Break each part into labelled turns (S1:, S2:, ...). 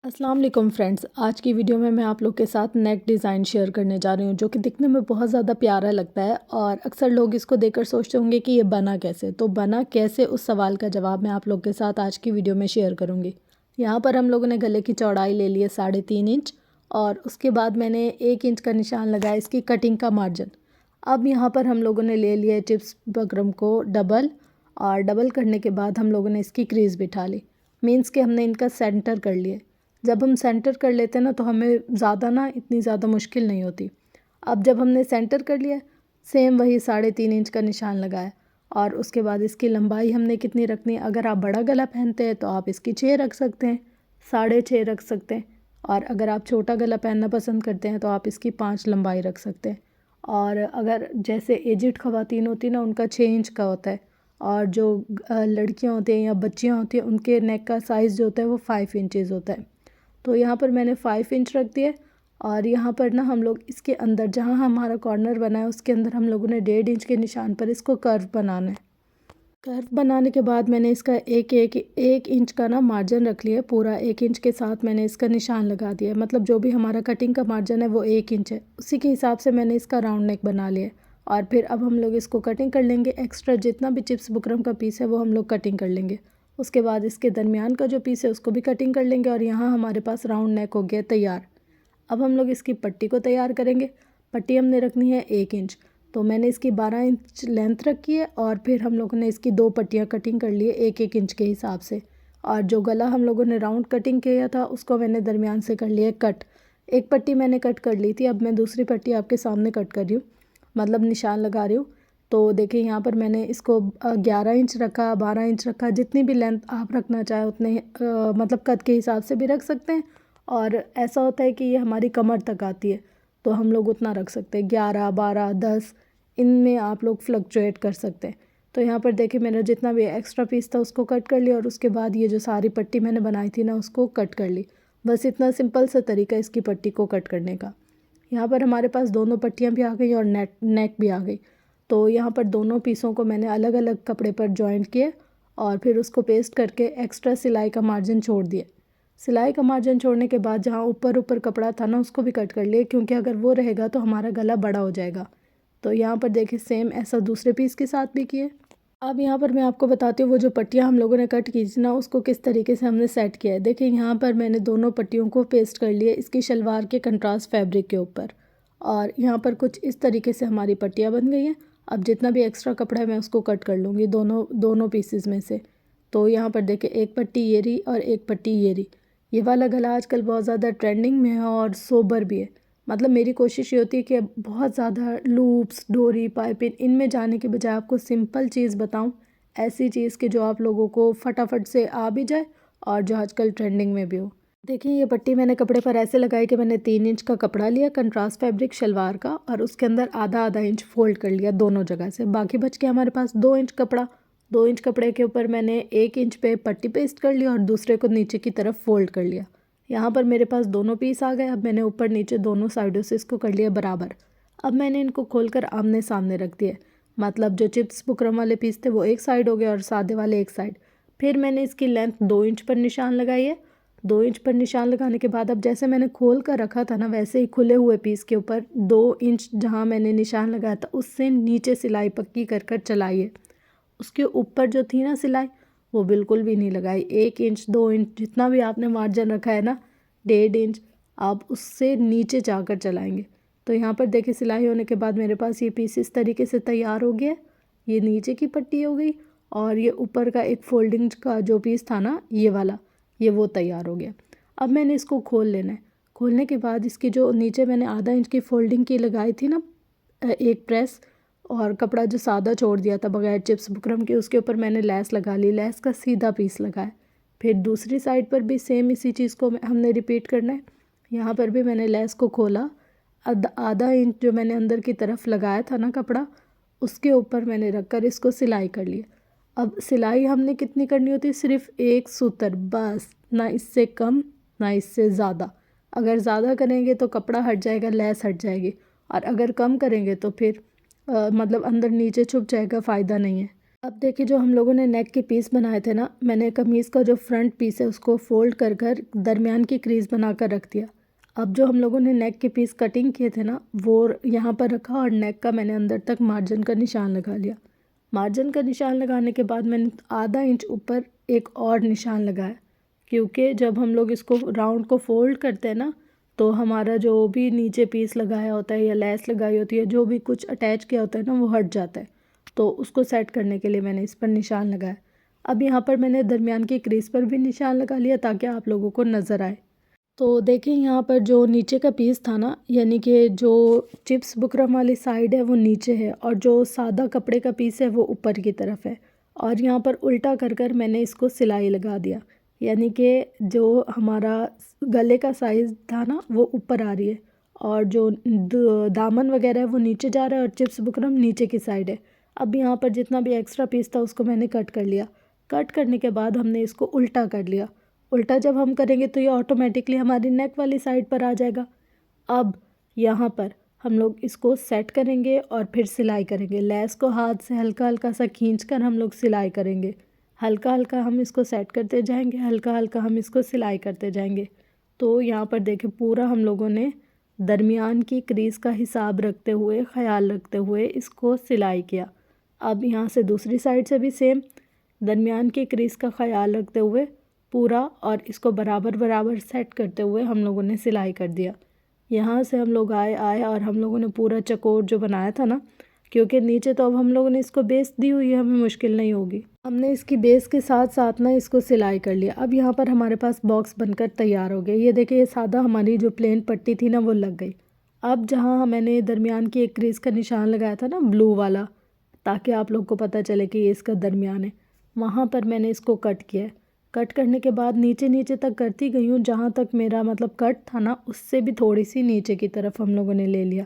S1: अस्सलाम वालेकुम फ्रेंड्स। आज की वीडियो में मैं आप लोग के साथ नेक डिज़ाइन शेयर करने जा रही हूँ जो कि दिखने में बहुत ज़्यादा प्यारा लगता है और अक्सर लोग इसको देखकर सोचते होंगे कि ये बना कैसे। तो बना कैसे, उस सवाल का जवाब मैं आप लोग के साथ आज की वीडियो में शेयर करूँगी। यहाँ पर हम लोगों ने गले की चौड़ाई ले ली है 3.5 इंच और उसके बाद मैंने 1 इंच का निशान लगाया इसकी कटिंग का मार्जिन। अब यहाँ पर हम लोगों ने ले लिया है चिप्स बकरम को डबल, और डबल करने के बाद हम लोगों ने इसकी क्रीज़ बिठा ली। मीन्स कि हमने इनका सेंटर कर लिया। जब हम सेंटर कर लेते हैं ना तो हमें ज़्यादा ना इतनी ज़्यादा मुश्किल नहीं होती। अब जब हमने सेंटर कर लिया, सेम वही 3.5 इंच का निशान लगाया और उसके बाद इसकी लंबाई हमने कितनी रखनी है। अगर आप बड़ा गला पहनते हैं तो आप इसकी 6 रख सकते हैं, 6.5 रख सकते हैं, और अगर आप छोटा गला पहनना पसंद करते हैं तो आप इसकी 5 लंबाई रख सकते हैं। और अगर जैसे एजिड ख़वातीन होती ना, उनका 6 इंच का होता है, और जो लड़कियां होती हैं या बच्चियां होती हैं उनके नेक का साइज़ जो होता है वो 5 इंचज़ होता है। तो यहाँ पर मैंने 5 इंच रख दिए और यहाँ पर ना हम लोग इसके अंदर जहाँ हमारा कॉर्नर बना है उसके अंदर हम लोगों ने 1.5 इंच के निशान पर इसको कर्व बनाना है। कर्व बनाने के बाद मैंने इसका एक इंच का ना मार्जिन रख लिया। पूरा 1 इंच के साथ मैंने इसका निशान लगा दिया। मतलब जो भी हमारा कटिंग का मार्जिन है वो 1 इंच है, उसी के हिसाब से मैंने इसका राउंड नेक बना लिया। और फिर अब हम लोग इसको कटिंग कर लेंगे। एक्स्ट्रा जितना भी चिप्स बुकरम का पीस है वो हम लोग कटिंग कर लेंगे। उसके बाद इसके दरमियान का जो पीस है उसको भी कटिंग कर लेंगे और यहाँ हमारे पास राउंड नेक हो गया तैयार। अब हम लोग इसकी पट्टी को तैयार करेंगे। पट्टी हमने रखनी है 1 इंच, तो मैंने इसकी 12 इंच लेंथ रखी है और फिर हम लोगों ने इसकी 2 पट्टियाँ कटिंग कर ली है 1-1 इंच के हिसाब से। और जो गला हम लोगों ने राउंड कटिंग किया था उसको मैंने दरमियान से कर लिया कट। एक पट्टी मैंने कट कर ली थी, अब मैं दूसरी पट्टी आपके सामने कट कर रही हूँ, मतलब निशान लगा रही हूँ। तो देखिए यहाँ पर मैंने इसको 11 इंच रखा, 12 इंच रखा, जितनी भी लेंथ आप रखना चाहें उतने मतलब कद के हिसाब से भी रख सकते हैं। और ऐसा होता है कि ये हमारी कमर तक आती है तो हम लोग उतना रख सकते हैं, 11, 12, 10 इनमें आप लोग फ्लक्चुएट कर सकते हैं। तो यहाँ पर देखिए मेरा जितना भी एक्स्ट्रा पीस था उसको कट कर लिया और उसके बाद ये जो सारी पट्टी मैंने बनाई थी ना उसको कट कर ली। बस इतना सिंपल सा तरीका इसकी पट्टी को कट करने का। यहाँ पर हमारे पास दोनों पट्टियाँ भी आ गई और नेक भी आ गई। तो यहाँ पर दोनों पीसों को मैंने अलग अलग कपड़े पर जॉइंट किए और फिर उसको पेस्ट करके एक्स्ट्रा सिलाई का मार्जिन छोड़ दिए। सिलाई का मार्जिन छोड़ने के बाद जहाँ ऊपर ऊपर कपड़ा था ना उसको भी कट कर लिए, क्योंकि अगर वो रहेगा तो हमारा गला बड़ा हो जाएगा। तो यहाँ पर देखिए सेम ऐसा दूसरे पीस के साथ भी किए। अब यहाँ पर मैं आपको बताती हूँ वो जो पट्टियाँ हम लोगों ने कट की थी ना उसको किस तरीके से हमने सेट किया है। देखिए यहाँ पर मैंने दोनों पट्टियों को पेस्ट कर लिया इसकी शलवार के कंट्रास्ट फैब्रिक के ऊपर, और यहाँ पर कुछ इस तरीके से हमारी पट्टियाँ बन गई हैं। अब जितना भी एक्स्ट्रा कपड़ा है मैं उसको कट कर लूँगी दोनों पीसेस में से। तो यहाँ पर देखिए एक पट्टी ये रही और एक पट्टी ये रही। ये वाला गला आजकल बहुत ज़्यादा ट्रेंडिंग में है और सोबर भी है। मतलब मेरी कोशिश ये होती है कि बहुत ज़्यादा लूप्स, डोरी, पाइपिंग इनमें जाने के बजाय आपको सिंपल चीज़ बताऊं, ऐसी चीज़ कि जो आप लोगों को फटाफट से आ भी जाए और जो आजकल ट्रेंडिंग में भी हो। देखिए ये पट्टी मैंने कपड़े पर ऐसे लगाई कि मैंने 3 इंच का कपड़ा लिया कंट्रास्ट फैब्रिक शलवार का और उसके अंदर आधा आधा इंच फोल्ड कर लिया दोनों जगह से। बाकी बच के हमारे पास 2 इंच कपड़ा। 2 इंच कपड़े के ऊपर मैंने 1 इंच पे पट्टी पेस्ट कर लिया और दूसरे को नीचे की तरफ फोल्ड कर लिया। यहाँ पर मेरे पास दोनों पीस आ गए। अब मैंने ऊपर नीचे दोनों साइडों से इसको कर लिया बराबर। अब मैंने इनको खोलकर आमने सामने रख दिया। मतलब जो चिप्स बुकरम वाले पीस थे वो एक साइड हो गए और सादे वाले एक साइड। फिर मैंने इसकी लेंथ 2 इंच पर निशान लगाई है। 2 इंच पर निशान लगाने के बाद अब जैसे मैंने खोल कर रखा था ना वैसे ही खुले हुए पीस के ऊपर 2 इंच जहाँ मैंने निशान लगाया था उससे नीचे सिलाई पक्की कर कर चलाइए। उसके ऊपर जो थी ना सिलाई वो बिल्कुल भी नहीं लगाई। 1 इंच 2 इंच जितना भी आपने मार्जिन रखा है ना 1.5 इंच आप उससे नीचे जाकर चलाएंगे। तो यहाँ पर देखिए सिलाई होने के बाद मेरे पास ये पीस इस तरीके से तैयार हो गया। ये नीचे की पट्टी हो गई और ये ऊपर का एक फोल्डिंग का जो पीस था ना ये वाला, ये वो तैयार हो गया। अब मैंने इसको खोल लेना है। खोलने के बाद इसकी जो नीचे मैंने आधा इंच की फोल्डिंग की लगाई थी ना एक प्रेस, और कपड़ा जो सादा छोड़ दिया था बगैर चिप्स बुकरम के उसके ऊपर मैंने लेस लगा ली। लेस का सीधा पीस लगाया। फिर दूसरी साइड पर भी सेम इसी चीज़ को हमने रिपीट करना है। यहाँ पर भी मैंने लेस को खोला, आधा इंच जो मैंने अंदर की तरफ लगाया था ना कपड़ा उसके ऊपर मैंने रख कर इसको सिलाई कर लिया। अब सिलाई हमने कितनी करनी होती है, सिर्फ एक सूत्र बस, ना इससे कम ना इससे ज़्यादा। अगर ज़्यादा करेंगे तो कपड़ा हट जाएगा, लेस हट जाएगी, और अगर कम करेंगे तो फिर मतलब अंदर नीचे छुप जाएगा, फ़ायदा नहीं है। अब देखिए जो हम लोगों ने नेक के पीस बनाए थे ना, मैंने कमीज़ का जो फ्रंट पीस है उसको फ़ोल्ड कर कर दरमियान की क्रीज़ बनाकर रख दिया। अब जो हम लोगों ने नेक के पीस कटिंग किए थे ना, वो यहाँ पर रखा और नेक का मैंने अंदर तक मार्जिन का निशान लगा लिया। मार्जिन का निशान लगाने के बाद मैंने आधा इंच ऊपर एक और निशान लगाया, क्योंकि जब हम लोग इसको राउंड को फ़ोल्ड करते हैं ना, तो हमारा जो भी नीचे पीस लगाया होता है या लेस लगाई होती है, जो भी कुछ अटैच किया होता है ना, वो हट जाता है। तो उसको सेट करने के लिए मैंने इस पर निशान लगाया। अब यहाँ पर मैंने दरमियान की क्रीज़ पर भी निशान लगा लिया ताकि आप लोगों को नज़र आए। तो देखिए यहाँ पर जो नीचे का पीस था ना, यानी कि जो चिप्स बुकरम वाली साइड है वो नीचे है और जो सादा कपड़े का पीस है वो ऊपर की तरफ है। और यहाँ पर उल्टा कर कर मैंने इसको सिलाई लगा दिया, यानी कि जो हमारा गले का साइज़ था ना वो ऊपर आ रही है और जो दामन वगैरह है वो नीचे जा रहा है और चिप्स बुकरम नीचे की साइड है। अब यहाँ पर जितना भी एक्स्ट्रा पीस था उसको मैंने कट कर लिया। कट करने के बाद हमने इसको उल्टा कर लिया। उल्टा जब हम करेंगे तो ये ऑटोमेटिकली हमारी नेक वाली साइड पर आ जाएगा। अब यहाँ पर हम लोग इसको सेट करेंगे और फिर सिलाई करेंगे। लेस को हाथ से हल्का हल्का सा खींच कर हम लोग सिलाई करेंगे। हल्का हल्का हम इसको सेट करते जाएंगे, हल्का हल्का हम इसको सिलाई करते जाएंगे। तो यहाँ पर देखें, पूरा हम लोगों ने दरमियान की क्रीज़ का हिसाब रखते हुए, ख़याल रखते हुए इसको सिलाई किया। अब यहाँ से दूसरी साइड से भी सेम दरमियान की क्रीज़ का ख़याल रखते हुए पूरा और इसको बराबर बराबर सेट करते हुए हम लोगों ने सिलाई कर दिया। यहाँ से हम लोग आए और हम लोगों ने पूरा चकोर जो बनाया था ना, क्योंकि नीचे तो अब हम लोगों ने इसको बेस दी हुई है, हमें मुश्किल नहीं होगी। हमने इसकी बेस के साथ साथ ना इसको सिलाई कर लिया। अब यहाँ पर हमारे पास बॉक्स बनकर तैयार हो गया। ये देखिए, ये सादा हमारी जो प्लेन पट्टी थी ना वो लग गई। अब जहाँ मैंने दरमियान की एक क्रीज़ का निशान लगाया था ना ब्लू वाला, ताकि आप लोग को पता चले कि ये इसका दरमियान है, वहाँ पर मैंने इसको कट किया है। कट करने के बाद नीचे नीचे तक करती गई हूँ, जहाँ तक मेरा मतलब कट था ना उससे भी थोड़ी सी नीचे की तरफ हम लोगों ने ले लिया।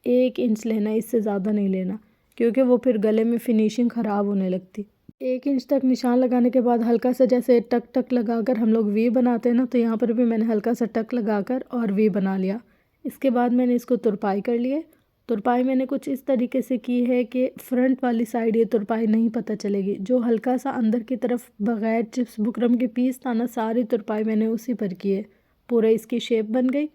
S1: 1 इंच लेना, इससे ज़्यादा नहीं लेना, क्योंकि वो फिर गले में फिनिशिंग ख़राब होने लगती। 1 इंच तक निशान लगाने के बाद हल्का सा जैसे टक टक लगाकर हम लोग वी बनाते हैं ना, तो यहाँ पर भी मैंने हल्का सा टक लगाकर और वी बना लिया। इसके बाद मैंने इसको तुरपाई कर लिए। तुरपाई मैंने कुछ इस तरीके से की है कि फ्रंट वाली साइड ये तुरपाई नहीं पता चलेगी। जो हल्का सा अंदर की तरफ बग़ैर चिप्स बुकरम के पीस था ना, सारी तुरपाई मैंने उसी पर की है। पूरा इसकी शेप बन गई।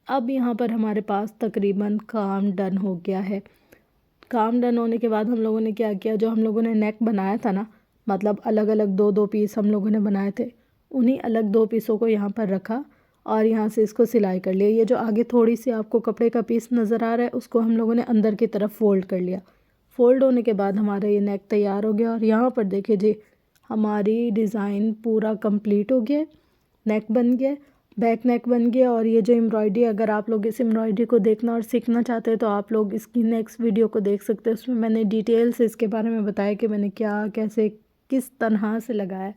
S1: अब यहाँ पर हमारे पास तकरीबन काम डन हो गया है। काम डन होने के बाद हम लोगों ने क्या किया, जो हम लोगों ने नेक बनाया था ना, मतलब अलग अलग दो दो पीस हम लोगों ने बनाए थे, उन्हीं अलग 2 पीसों को यहाँ पर रखा और यहाँ से इसको सिलाई कर लिया। ये जो आगे थोड़ी सी आपको कपड़े का पीस नज़र आ रहा है उसको हम लोगों ने अंदर की तरफ फ़ोल्ड कर लिया। फ़ोल्ड होने के बाद हमारा ये नेक तैयार हो गया और यहाँ पर देखिए जी, हमारी डिज़ाइन पूरा कंप्लीट हो गया। नेक बन गया, बैक नेक बन गया। और ये जो एम्ब्रॉयडरी, अगर आप लोग इस एम्ब्रॉयडरी को देखना और सीखना चाहते हैं तो आप लोग इसकी नेक्स्ट वीडियो को देख सकते हैं। उसमें मैंने डिटेल से इसके बारे में बताया कि मैंने क्या, कैसे, किस तरह से लगाया।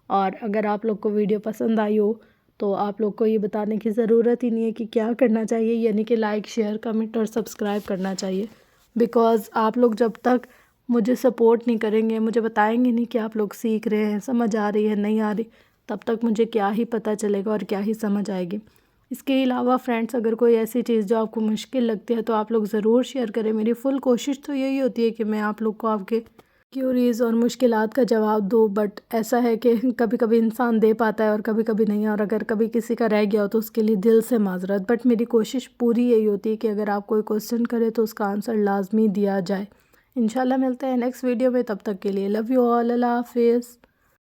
S1: और अगर आप लोग को वीडियो पसंद आई हो तो आप लोग को ये बताने की ज़रूरत ही नहीं है कि क्या करना चाहिए, यानी कि लाइक, शेयर, कमेंट और सब्सक्राइब करना चाहिए। बिकॉज़ आप लोग जब तक मुझे सपोर्ट नहीं करेंगे, मुझे बताएंगे नहीं कि आप लोग सीख रहे हैं, समझ आ रही है, नहीं आ रही, तब तक मुझे क्या ही पता चलेगा और क्या ही समझ आएगी। इसके अलावा फ्रेंड्स, अगर कोई ऐसी चीज़ जो आपको मुश्किल लगती है तो आप लोग ज़रूर शेयर करें। मेरी फुल कोशिश तो यही होती है कि मैं आप लोग को आपके क्यूरीज़ और मुश्किलात का जवाब दूँ, बट ऐसा है कि कभी कभी इंसान दे पाता है और कभी कभी नहीं, और अगर कभी किसी का रह गया हो तो उसके लिए दिल से माज़रत। बट मेरी कोशिश पूरी यही होती है कि अगर आप कोई क्वेश्चन करे तो उसका आंसर लाजमी दिया जाए। इंशाल्लाह मिलते हैं नेक्स्ट वीडियो में, तब तक के लिए लव यू ऑल, अल्लाह हाफिज़।